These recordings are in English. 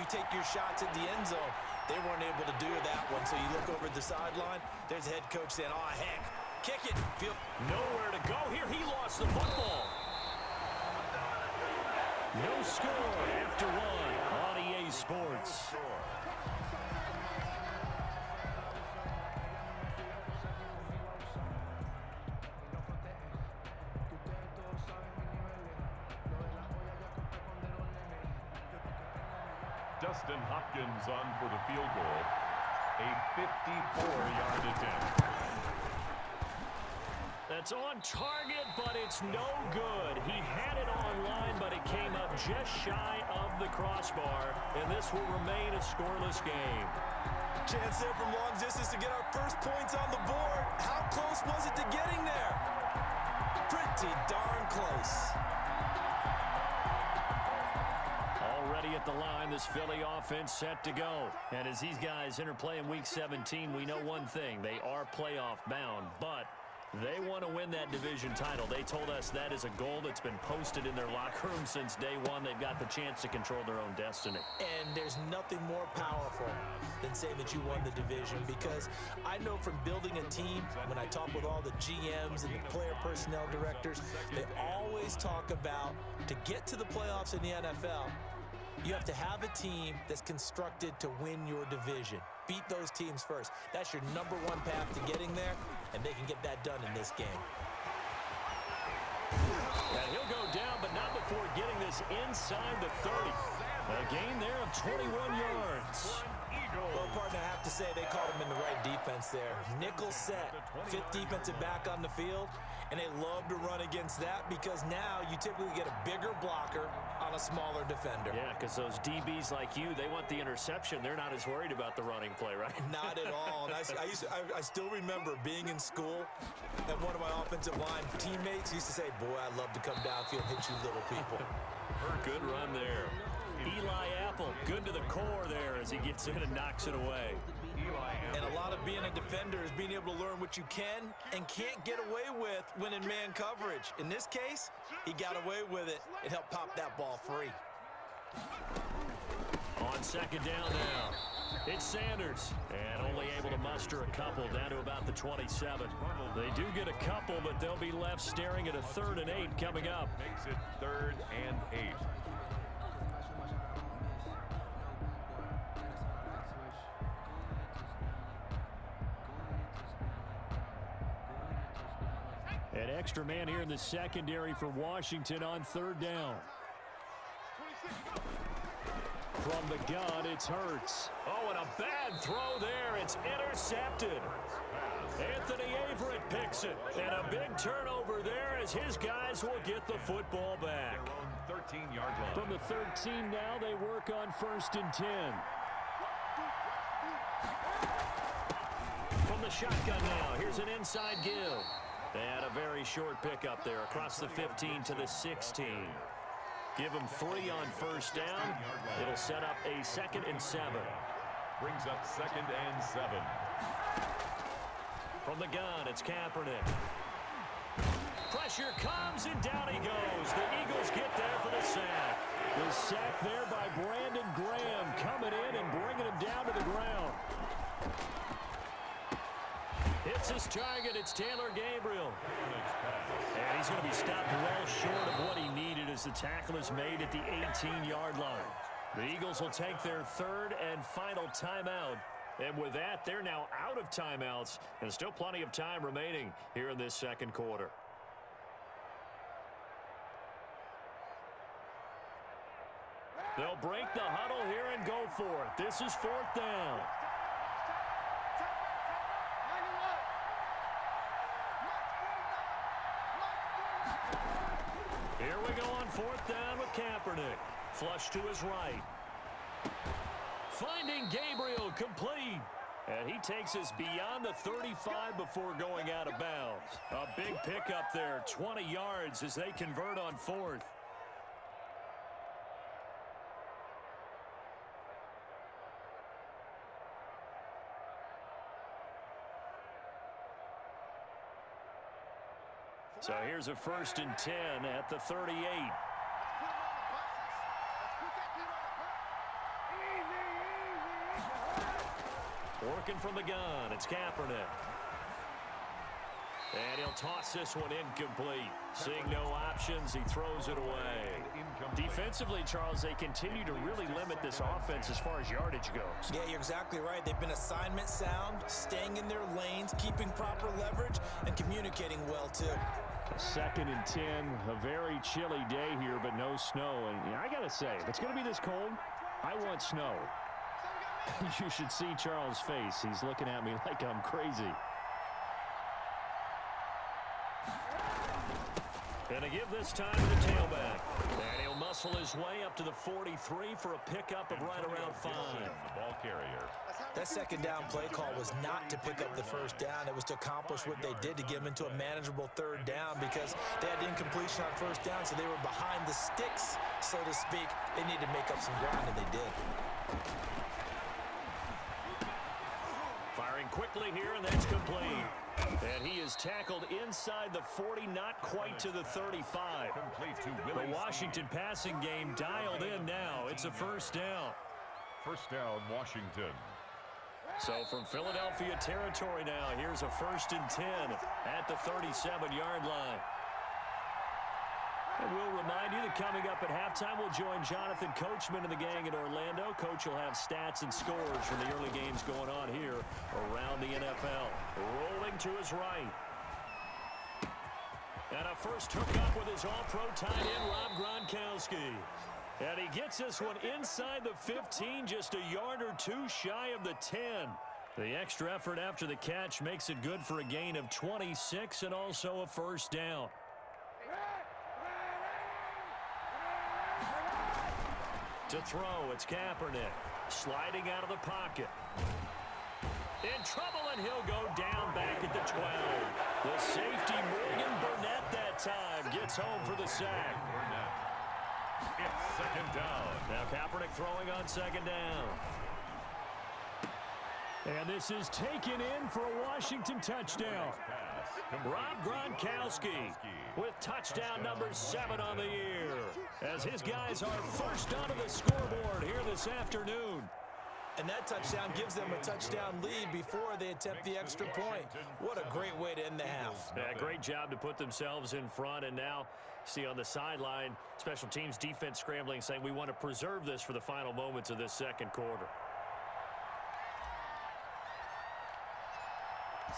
take your shots at the end zone. They weren't able to do that one, so you look over at the sideline, there's the head coach saying, oh, heck, kick it. Nowhere to go here. He lost the football. No score after one on EA Sports. Dustin Hopkins on for the field goal. A 54-yard attempt. That's on target, but it's no good. He had it online, but it came up just shy of the crossbar, and this will remain a scoreless game. Chance there from long distance to get our first points on the board. How close was it to getting there? Pretty darn close. Already at the line, this Philly offense set to go. And as these guys interplay in Week 17, we know one thing. They are playoff bound, but they want to win that division title. They told us that is a goal that's been posted in their locker room since day one. They've got the chance to control their own destiny. And there's nothing more powerful than saying that you won the division, because I know from building a team, when I talk with all the GMs and the player personnel directors, they always talk about, to get to the playoffs in the NFL, you have to have a team that's constructed to win your division. Beat those teams first. That's your number one path to getting there, and they can get that done in this game. And he'll go down, but not before getting this inside the 30. A gain there of 21 yards. Well, partner, I have to say they caught him in the right defense there. Nickel set, fifth defensive back on the field, and they love to run against that because now you typically get a bigger blocker on a smaller defender. Yeah, because those DBs like you, they want the interception. They're not as worried about the running play, right? Not at all. And I still remember being in school, and one of my offensive line teammates used to say, boy, I'd love to come downfield and hit you little people. Good run there. Eli Apple, good to the core there as he gets in and knocks it away. And a lot of being a defender is being able to learn what you can and can't get away with when in man coverage. In this case, he got away with it and helped pop that ball free. On second down now, it's Sanders, and only able to muster a couple down to about the 27. They do get a couple, but they'll be left staring at a 3rd and 8 coming up. Makes it 3rd and 8. An extra man here in the secondary for Washington on 3rd down. From the gun, it's Hurts. Oh, and a bad throw there. It's intercepted. Anthony Averett picks it. And a big turnover there as his guys will get the football back. 13-yard line. From the 13 now, they work on 1st and 10. From the shotgun now, here's an inside give. And a very short pickup there across the 15 to the 16. Give them 3 on 1st down. It'll set up a 2nd and 7. Brings up 2nd and 7. From the gun, it's Kaepernick. Pressure comes, and down he goes. The Eagles get there for the sack. The sack there by Brandon Graham, coming in and bringing him down to the ground. Hits his target. It's Taylor Gabriel. And he's going to be stopped well short of what he needed as the tackle is made at the 18-yard line. The Eagles will take their 3rd and final timeout. And with that, they're now out of timeouts, and still plenty of time remaining here in this 2nd quarter. They'll break the huddle here and go for it. This is 4th down. Here we go on 4th down with Kaepernick. Flush to his right. Finding Gabriel complete. And he takes us beyond the 35 before going out of bounds. A big pickup there, 20 yards as they convert on 4th. So here's a 1st and 10 at the 38. Working from the gun, it's Kaepernick. And he'll toss this one incomplete. Seeing no options, he throws it away. Defensively, Charles, they continue to really limit this offense as far as yardage goes. Yeah, you're exactly right. They've been assignment sound, staying in their lanes, keeping proper leverage, and communicating well, too. 2nd and 10, a very chilly day here, but no snow. And I got to say, if it's going to be this cold, I want snow. You should see Charles' face. He's looking at me like I'm crazy. And to give this time to the tailback. And he'll muscle his way up to the 43 for a pickup of right around 5. The ball carrier. That second down play call was not to pick up the first down. It was to accomplish what they did, to get them into a manageable 3rd down, because they had incompletion on 1st down, so they were behind the sticks, so to speak. They needed to make up some ground, and they did. Firing quickly here, and that's complete. And he is tackled inside the 40, not quite to the 35. The Washington passing game dialed in now. It's a 1st down. 1st down, Washington. So from Philadelphia territory now, here's a 1st and 10 at the 37-yard line. And we'll remind you that coming up at halftime, we'll join Jonathan Coachman and the gang in Orlando. Coach will have stats and scores from the early games going on here around the NFL. Rolling to his right. And a first hookup with his all-pro tight end, Rob Gronkowski. And he gets this one inside the 15, just a yard or 2 shy of the 10. The extra effort after the catch makes it good for a gain of 26 and also a 1st down. To throw, it's Kaepernick. Sliding out of the pocket. In trouble, and he'll go down back at the 12. The safety, Morgan Burnett, that time gets home for the sack. It's 2nd down. Now Kaepernick throwing on 2nd down. And this is taken in for a Washington touchdown. Rob Gronkowski with touchdown number 7 on the year, as his guys are first onto the scoreboard here this afternoon. And that touchdown gives them a touchdown lead before they attempt the extra point. What a great way to end the half. Yeah, great job to put themselves in front. And now, see on the sideline, special teams defense scrambling, saying we want to preserve this for the final moments of this 2nd quarter.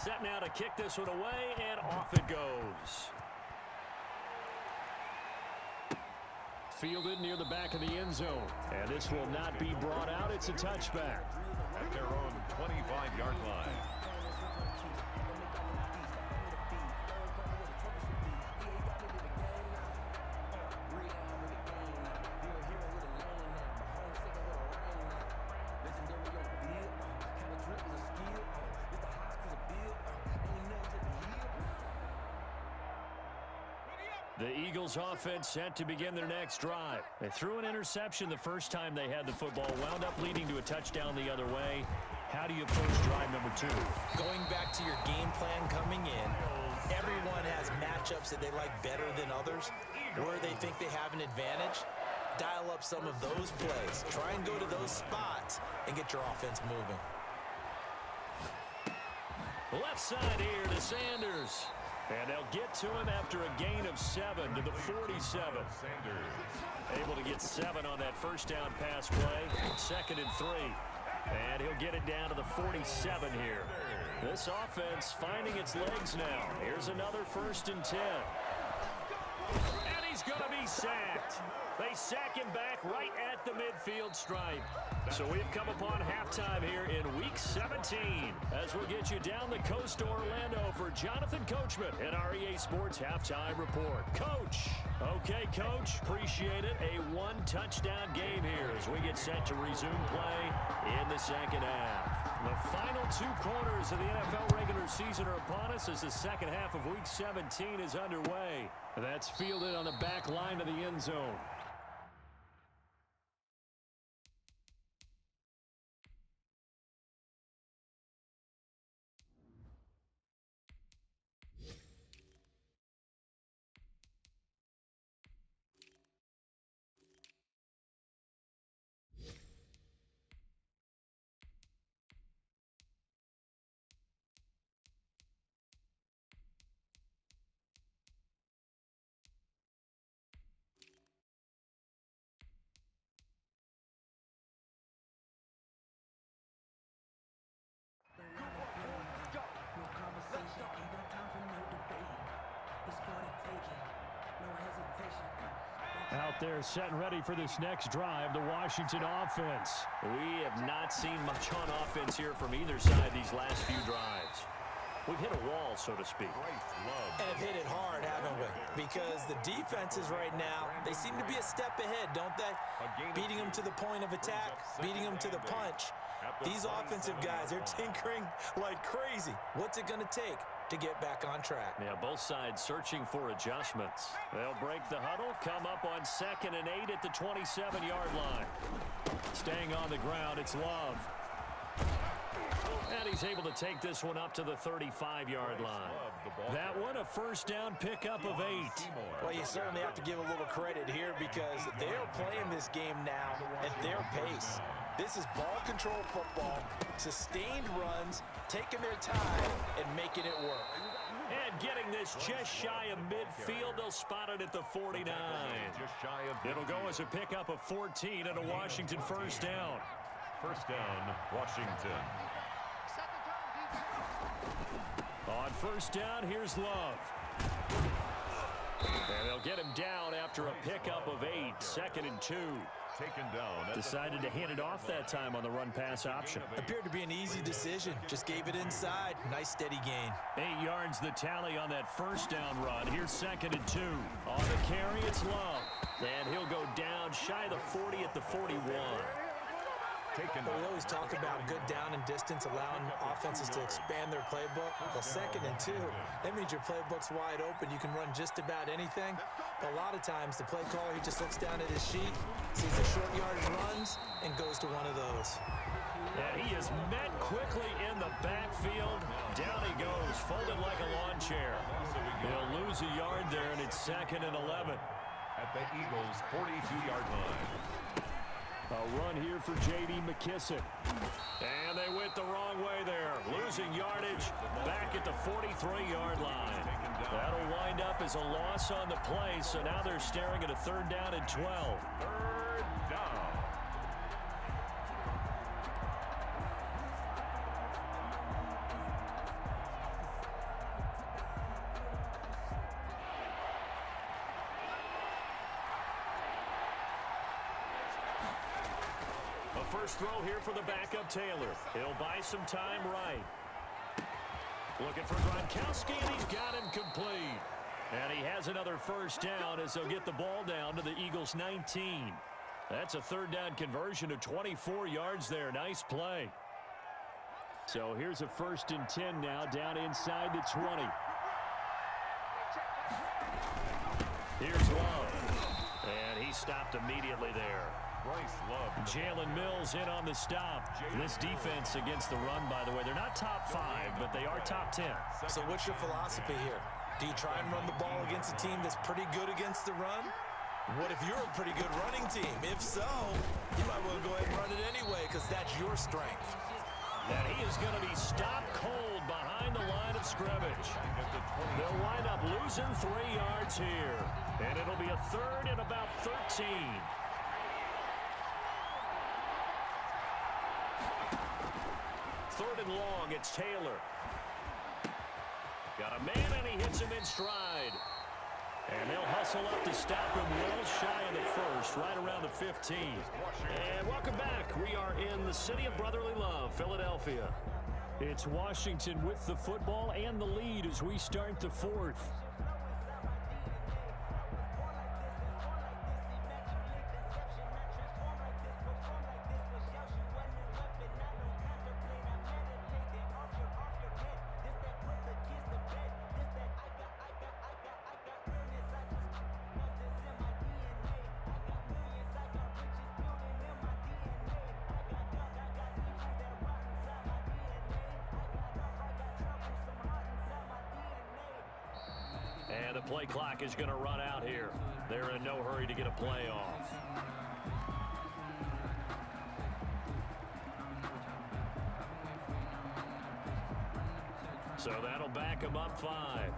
Set now to kick this one away, and off it goes. Fielded near the back of the end zone. And this will not be brought out. It's a touchback. At their own 25-yard line. The Eagles offense set to begin their next drive. They threw an interception the first time they had the football, wound up leading to a touchdown the other way. How do you approach drive number 2? Going back to your game plan coming in, everyone has matchups that they like better than others, where they think they have an advantage. Dial up some of those plays. Try and go to those spots and get your offense moving. Left side here to Sanders. And they'll get to him after a gain of 7 to the 47. Able to get 7 on that first down pass play. 2nd and 3. And he'll get it down to the 47 here. This offense finding its legs now. Here's another 1st and 10. And he's going to be sacked. They sack him back right at the midfield stripe. So we've come upon halftime here in Week 17 as we'll get you down the coast to Orlando for Jonathan Coachman in our EA Sports Halftime Report. Coach. Okay, Coach. Appreciate it. A 1-touchdown game here as we get set to resume play in the 2nd half. The final 2 quarters of the NFL regular season are upon us as the 2nd half of Week 17 is underway. That's fielded on the back line of the end zone. They're set and ready for this next drive, the Washington offense. We have not seen much on offense here from either side these last few drives. We've hit a wall, so to speak. And hit it hard, haven't we? Because the defenses right now, they seem to be a step ahead, don't they? Beating them to the point of attack, beating them to the punch. These offensive guys, they're tinkering like crazy. What's it going to take to get back on track? Yeah, both sides searching for adjustments. They'll break the huddle, come up on 2nd and 8 at the 27-yard line. Staying on the ground, it's Love. And he's able to take this one up to the 35-yard line. That one, a first down pickup of 8. Well, you certainly have to give a little credit here because they're playing this game now at their pace. This is ball control football, sustained runs, taking their time and making it work. And getting this just shy of midfield, they'll spot it at the 49. It'll go as a pickup of 14 and a Washington first down. First down, Washington. On first down, here's Love. And they'll get him down after a pickup of 8, 2nd and 2. Taken down. Decided to hand it off that time on the run-pass option. Appeared to be an easy decision. Just gave it inside. Nice steady gain. 8 yards the tally on that first down run. Here's 2nd and 2. On the carry, it's Love. And he'll go down shy of the 40 at the 41. But we always talk about good down and distance, allowing offenses to expand their playbook. Well, 2nd and 2, that means your playbook's wide open. You can run just about anything. But a lot of times, the play caller, he just looks down at his sheet, sees the short yardage runs, and goes to one of those. And he is met quickly in the backfield. Down he goes, folded like a lawn chair. He'll lose a yard there, and it's 2nd and 11. At the Eagles' 42-yard line. A run here for J.D. McKissick. And they went the wrong way there. Losing yardage back at the 43-yard line. That'll wind up as a loss on the play, so now they're staring at a 3rd down and 12. 3rd down. First throw here for the backup Taylor. He'll buy some time right. Looking for Gronkowski, and he's got him complete. And he has another first down as they'll get the ball down to the Eagles' 19. That's a 3rd down conversion of 24 yards there. Nice play. So here's a 1st and 10 now down inside the 20. Here's Love. And he stopped immediately there. Jalen Mills in on the stop. This defense against the run, by the way, they're not top 5, but they are top 10. So what's your philosophy here? Do you try and run the ball against a team that's pretty good against the run? What if you're a pretty good running team? If so, you might want to go ahead and run it anyway because that's your strength. And he is going to be stopped cold behind the line of scrimmage. They'll wind up losing 3 yards here. And it'll be a 3rd and about 13. Third and long, it's Taylor. Got a man, and he hits him in stride. And they'll hustle up to stop him well shy of the 1st, right around the 15. And welcome back. We are in the city of brotherly love, Philadelphia. It's Washington with the football and the lead as we start the 4th. And the play clock is going to run out here. They're in no hurry to get a play off. So that'll back them up 5.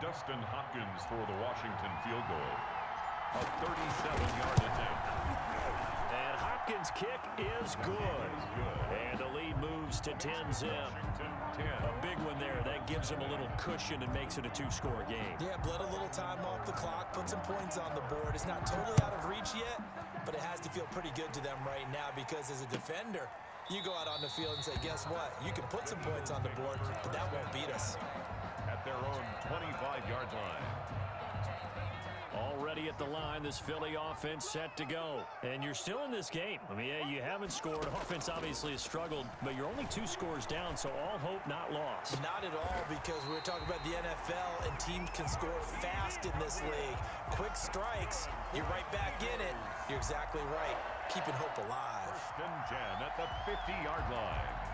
Dustin Hopkins for the Washington field goal. A 37-yard attempt. And Hopkins' kick is good. And the lead moves to 10-zip. A big one there. That gives them a little cushion and makes it a two-score game. Yeah, bled a little time off the clock, put some points on the board. It's not totally out of reach yet, but it has to feel pretty good to them right now because as a defender, you go out on the field and say, guess what? You can put some points on the board, but that won't beat us. At their own 25-yard line. Already at the line, this Philly offense set to go. And you're still in this game. I mean, yeah, you haven't scored. Offense obviously has struggled, but you're only 2 scores down, so all hope not lost. Not at all, because we're talking about the NFL, and teams can score fast in this league. Quick strikes, you're right back in it. You're exactly right. Keeping hope alive. First and 10 at the 50-yard line.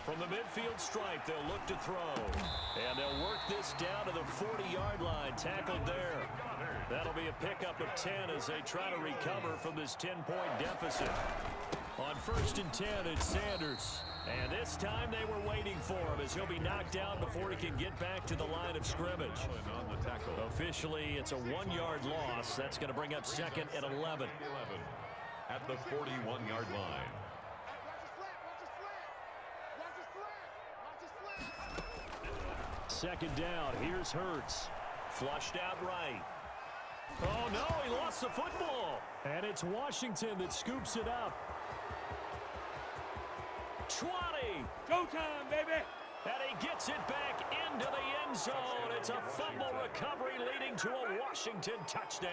From the midfield stripe, they'll look to throw. And they'll work this down to the 40-yard line. Tackled there. That'll be a pickup of 10 as they try to recover from this 10-point deficit. On first and 10, it's Sanders. And this time they were waiting for him as he'll be knocked down before he can get back to the line of scrimmage. Officially, it's a 1-yard loss. That's going to bring up second and 11. At the 41-yard line. Second down, here's Hurts. Flushed out right. Oh, no, he lost the football. And it's Washington that scoops it up. 20. Go time, baby. And he gets it back into the end zone. It's a fumble recovery leading to a Washington touchdown.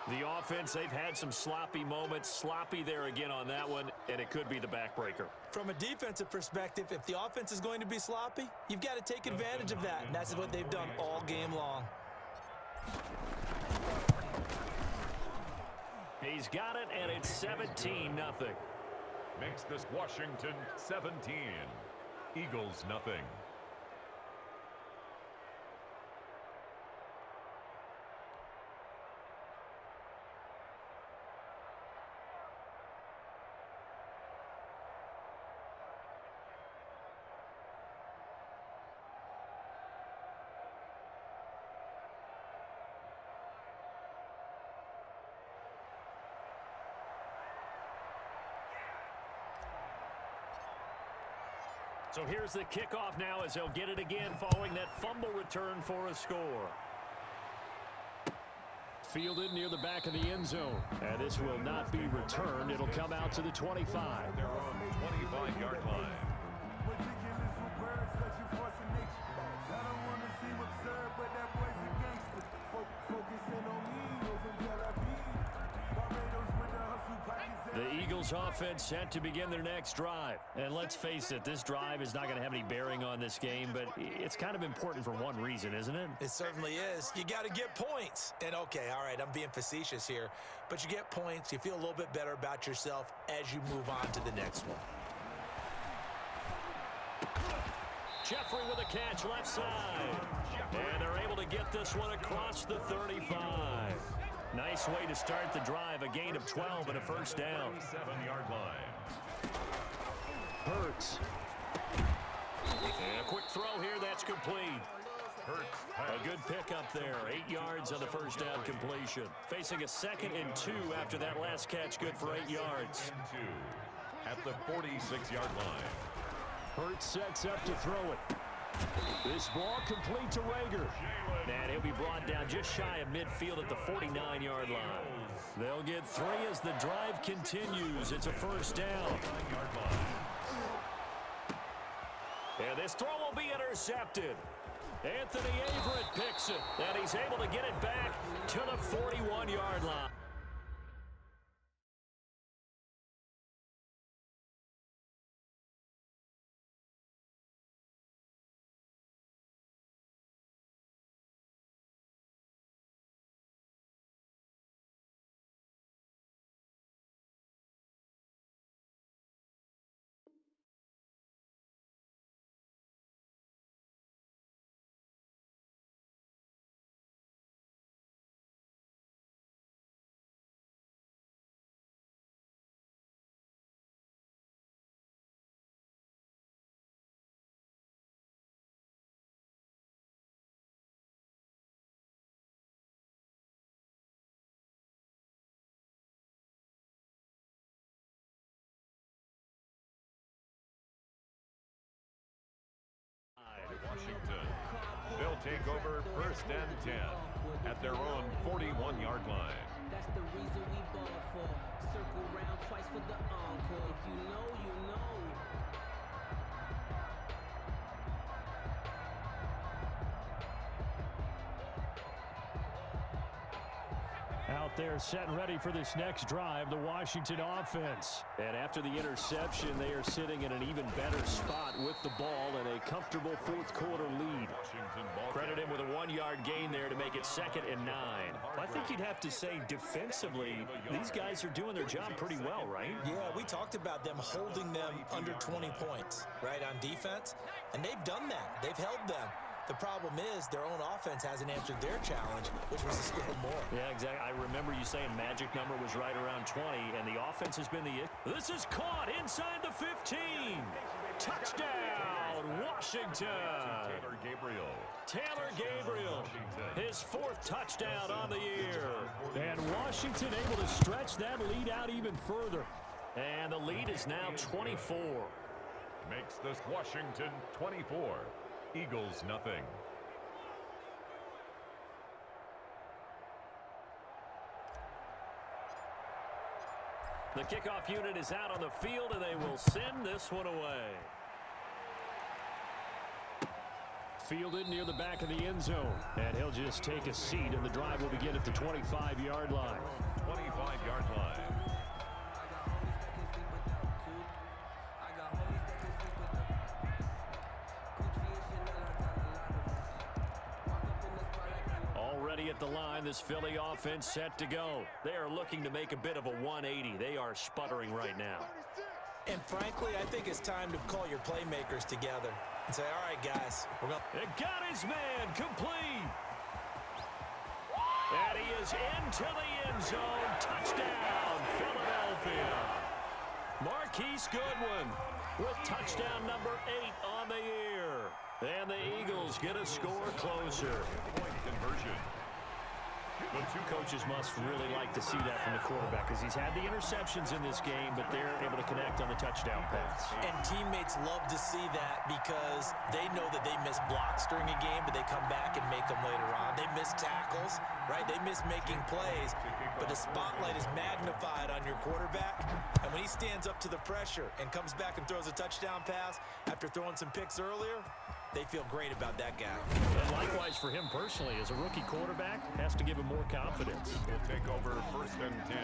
The offense, they've had some sloppy moments. Sloppy there again on that one, and it could be the backbreaker. From a defensive perspective, if the offense is going to be sloppy, you've got to take advantage of that, and that's what they've done all game long. He's got it, and it's 17-0. Makes this Washington 17. Eagles nothing. So here's the kickoff now as they'll get it again following that fumble return for a score. Fielded near the back of the end zone. And this will not be returned. It'll come out to the 25. Their own 25-yard line. The Eagles offense set to begin their next drive. And let's face it, this drive is not going to have any bearing on this game, but it's kind of important for one reason, isn't it? It certainly is. You got to get points. And okay, all right, I'm being facetious here, but you get points, you feel a little bit better about yourself as you move on to the next one. Jeffrey with a catch left side. And they're able to get this one across the 35. Nice way to start the drive, a gain of 12 and a first down. 7-yard line. Hurts. And a quick throw here, that's complete. Hurts. A good pickup there, 8 yards on the first down completion. Facing a 2nd and 2 after that last catch, good for 8 yards. 2 at the 46-yard line. Hurts sets up to throw it. This ball complete to Rager. And he'll be brought down just shy of midfield at the 49-yard line. They'll get 3 as the drive continues. It's a first down. And this throw will be intercepted. Anthony Averett picks it, and he's able to get it back to the 41-yard line. take over 1st and 10 at their own 41-yard line. That's the reason we ball for. Circle round twice for the encore. If you know, you know. Out there set and ready for this next drive, the Washington offense. And after the interception, they are sitting in an even better spot with the ball and a comfortable fourth quarter lead. Credit him with a 1-yard gain there to make it 2nd and 9. I think you'd have to say defensively, these guys are doing their job pretty well, right? Yeah, we talked about them holding them under 20 points, right, on defense. And they've done that. They've held them. The problem is their own offense hasn't answered their challenge, which was to score more. Yeah, exactly. I remember you saying magic number was right around 20, and the offense has been the issue. This is caught inside the 15. Touchdown, Washington. Taylor Gabriel, his 4th touchdown on the year. And Washington able to stretch that lead out even further. And the lead is now 24. Makes this Washington 24. Eagles nothing. The kickoff unit is out on the field, and they will send this one away. Fielded near the back of the end zone, and he'll just take a seat, and the drive will begin at the 25-yard line. 25-yard line. Already at the line, this Philly offense set to go. They are looking to make a bit of a 180. They are sputtering right now. And frankly, I think it's time to call your playmakers together and say, all right, guys, we're going to... It got his man complete. And he is into the end zone. Touchdown, Philadelphia. Marquise Goodwin with touchdown number 8 on the year. And the Eagles get a score closer. Point conversion. The two coaches must really like to see that from the quarterback because he's had the interceptions in this game, but they're able to connect on the touchdown pass. And teammates love to see that because they know that they miss blocks during a game, but they come back and make them later on. They miss tackles, right? They miss making plays, but the spotlight is magnified on your quarterback. And when he stands up to the pressure and comes back and throws a touchdown pass after throwing some picks earlier, they feel great about that guy. And likewise for him personally, as a rookie quarterback, has to give him more confidence. Will take over 1st and 10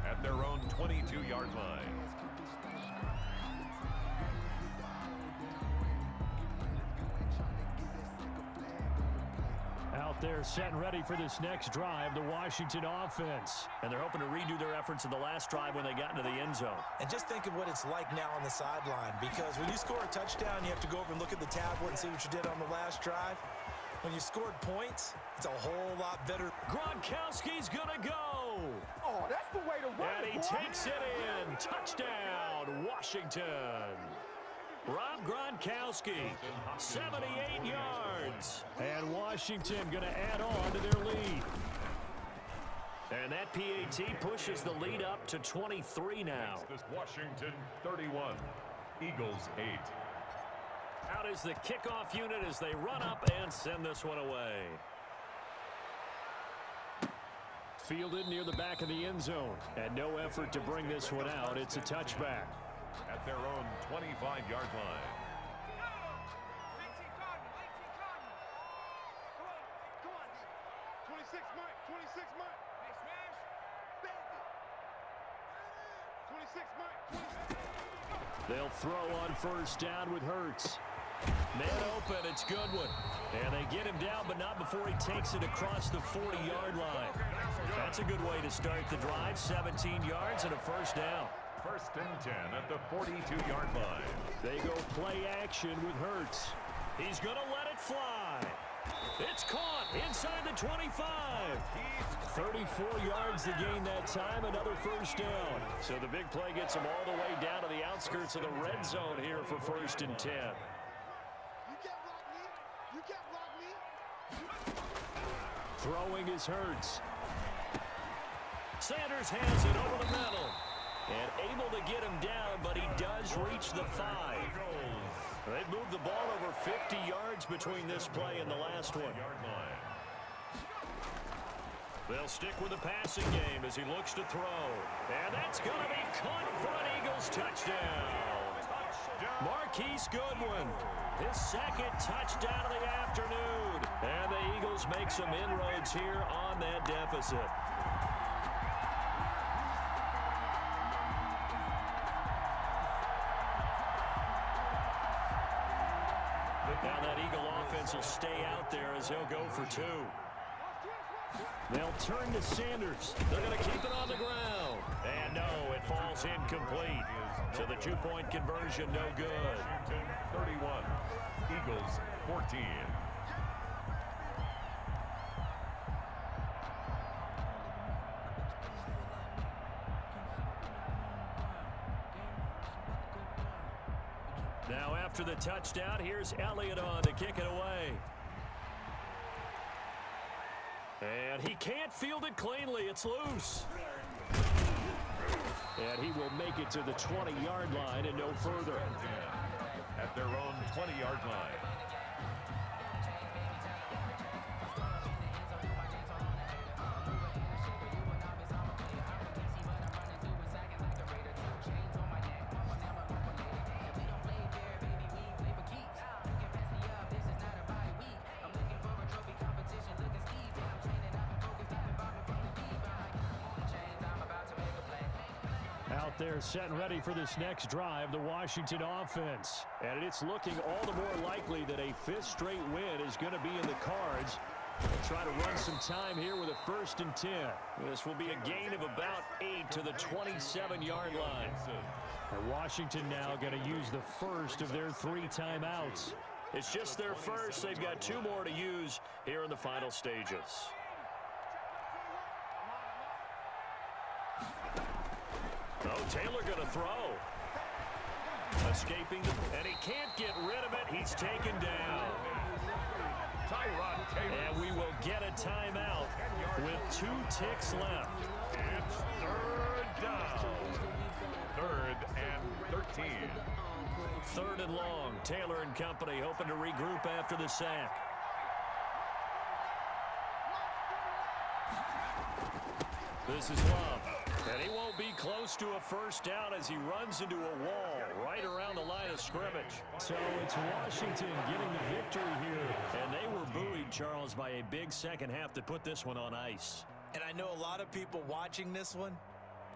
at their own 22-yard line. Out there set and ready for this next drive, the Washington offense. And they're hoping to redo their efforts in the last drive when they got into the end zone. And just think of what it's like now on the sideline, because when you score a touchdown, you have to go over and look at the tablet and see what you did on the last drive. When you scored points, it's a whole lot better. Gronkowski's gonna go. Oh, that's the way to run. And he takes it in. Touchdown, Washington. Rob Gronkowski, 78 yards. And Washington going to add on to their lead. And that PAT pushes the lead up to 23 now. This Washington 31, Eagles 8. Out is the kickoff unit as they run up and send this one away. Fielded near the back of the end zone. And no effort to bring this one out. It's a touchback. At their own 25-yard line. 26 Mike, 26 Mike. Hey, smash. 26 Mike, 26. They'll throw on first down with Hurts. Man open, it's Goodwin. And they get him down, but not before he takes it across the 40-yard line. That's a good way to start the drive. 17 yards and a first down. 1st and 10 at the 42-yard line. They go play action with Hurts. He's going to let it fly. It's caught inside the 25. 34 yards to gain that time, another first down. So the big play gets him all the way down to the outskirts of the red zone here for 1st and 10. Throwing is Hurts. Sanders has it over the middle. And able to get him down, but he does reach the 5. They've moved the ball over 50 yards between this play and the last one. They'll stick with the passing game as he looks to throw. And that's going to be caught for an Eagles touchdown. Marquise Goodwin, his second touchdown of the afternoon. And the Eagles make some inroads here on that deficit. Now that Eagle offense will stay out there as he'll go for two. They'll turn to Sanders. They're going to keep it on the ground. And no, it falls incomplete. So the two-point conversion, no good. 31. Eagles 14. Now after the touchdown, here's Elliott on to kick it away. And he can't field it cleanly. It's loose. And he will make it to the 20-yard line and no further. At their own 20-yard line. Out there set and ready for this next drive, the Washington offense. And it's looking all the more likely that a fifth straight win is going to be in the cards. They'll try to run some time here with a 1st and 10. This will be a gain of about 8 to the 27-yard line. And Washington now going to use the first of their 3 timeouts. It's just their first. They've got 2 more to use here in the final stages. Oh, Taylor going to throw. Escaping, and he can't get rid of it. He's taken down. And we will get a timeout with 2 ticks left. It's 3rd down. 3rd and 13. 3rd and long. Taylor and company hoping to regroup after the sack. This is Love. And he won't be close to a 1st down as he runs into a wall right around the line of scrimmage. So it's Washington getting the victory here. And they were buoyed, Charles, by a big second half to put this one on ice. And I know a lot of people watching this one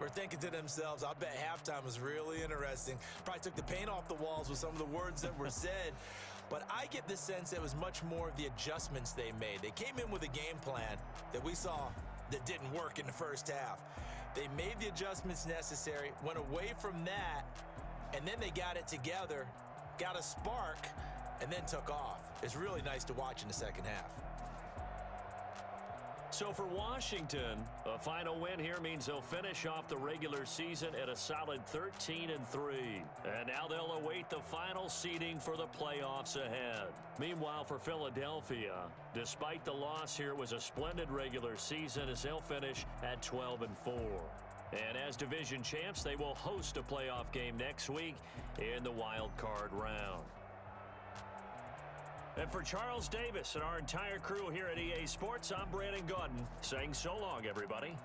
were thinking to themselves, I bet halftime was really interesting. Probably took the paint off the walls with some of the words that were said. But I get the sense it was much more of the adjustments they made. They came in with a game plan that we saw that didn't work in the first half. They made the adjustments necessary, went away from that, and then they got it together, got a spark, and then took off. It's really nice to watch in the second half. So for Washington, a final win here means they'll finish off the regular season at a solid 13-3. And now they'll await the final seeding for the playoffs ahead. Meanwhile, for Philadelphia, despite the loss here, it was a splendid regular season as they'll finish at 12-4. And as division champs, they will host a playoff game next week in the wild card round. And for Charles Davis and our entire crew here at EA Sports, I'm Brandon Gaudin saying so long, everybody.